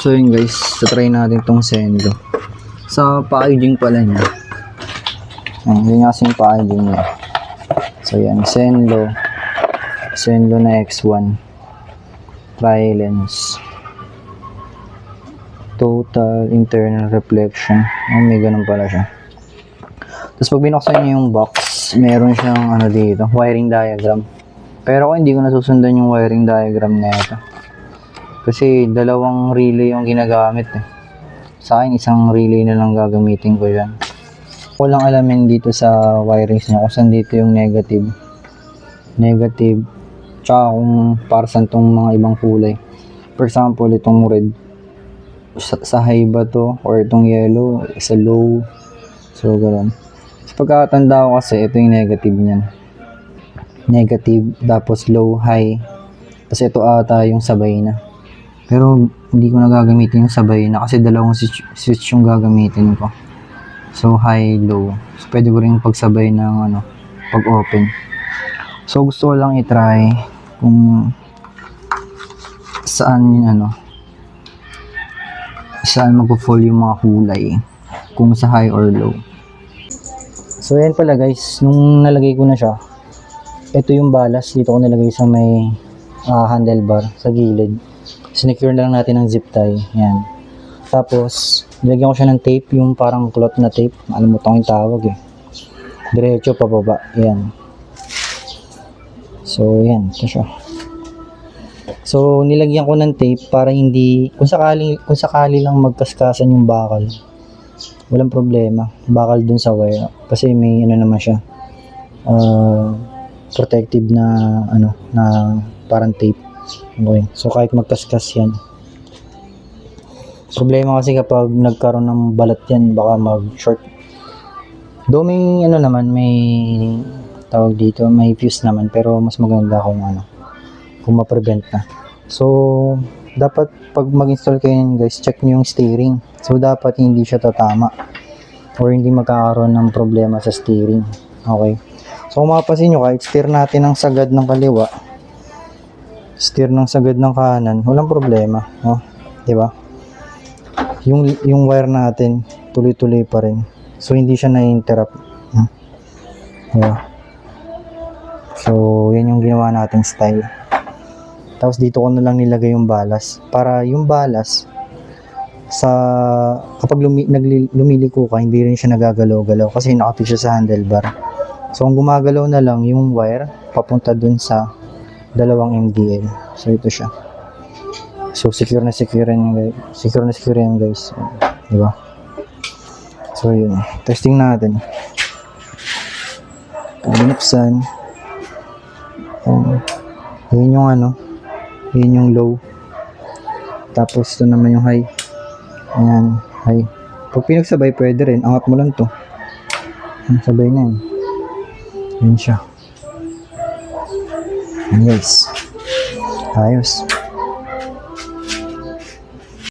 So yun guys, try natin tong Sendo. Sa packaging pala niya. Yun yung kasing packaging niya. So yan, Sendo na X1. Tri-lens. Total internal reflection. May ganun pala siya. Tapos pag binuksan niyo yung box, meron siyang ano dito, wiring diagram. Pero ako hindi ko nasusundan yung wiring diagram na ito. Kasi dalawang relay yung ginagamit eh. Sa akin, isang relay na lang gagamitin ko dyan. Walang alamin dito sa wirings niya kung saan dito yung negative. Tsaka kung para saan tong mga ibang kulay. For example, itong red. Sa high ba to? Or itong yellow, sa low. So, gano'n. Sa pagkakatanda ko kasi, ito yung negative niyan. Negative, tapos low, high. Tapos ito ata yung sabay na. Pero hindi ko na gagamitin yung sabay na kasi dalawang switch yung gagamitin ko. So high, low. So pwede ko rin pagsabay ng pag-open. So gusto ko lang i-try kung saan saan magpo-fall yung mga kulay. Kung sa high or low. So yan pala guys, nung nalagay ko na siya, ito yung balas. Dito ko nilagay sa may handlebar sa gilid. Sinecure na lang natin ng zip tie. Yan. Tapos, nilagyan ko siya ng tape, yung parang cloth na tape. Alam mo itong yung tawag eh. Diretso pababa. Yan. So, yan. Ito siya. So, nilagyan ko ng tape para hindi, kung sakali lang magkaskasan yung bakal, walang problema. Bakal dun sa wire. Kasi may naman siya. Protective na, na parang tape. Okay. So kahit magkaskas yan. Problema kasi kapag nagkaroon ng balat yan, baka mag-short. Do may may tawag dito, may fuse naman, pero mas maganda kung ma-prevent na. So dapat pag mag-install kayo yan guys, check nyo yung steering. So dapat hindi siya tatama or hindi magkakaroon ng problema sa steering. Okay. So kung mapapansin nyo, kahit steer natin ang sagad ng kaliwa, steer ng sagad ng kanan, walang problema, oh, 'di ba? Yung wire natin tuloy-tuloy pa rin. So hindi siya na-interrupt. Yeah. So, yan yung ginawa nating style. Tapos dito ko na lang nilagay yung balas para yung balas kapag lumiliko ka, hindi rin siya nagagalaw-galaw kasi nakapit siya sa handlebar. So, ang gumagalaw na lang yung wire papunta dun sa dalawang MDL. So ito siya. So secure na yan guys. Di ba? So yun. Testing natin. Binuksan. Yun yung yun yung low. Tapos ito naman yung high. Ayan, high. Pag pinagsabay pwede rin. Angat mo lang to. Sabay na yun. Yun siya. Yes. Ayos.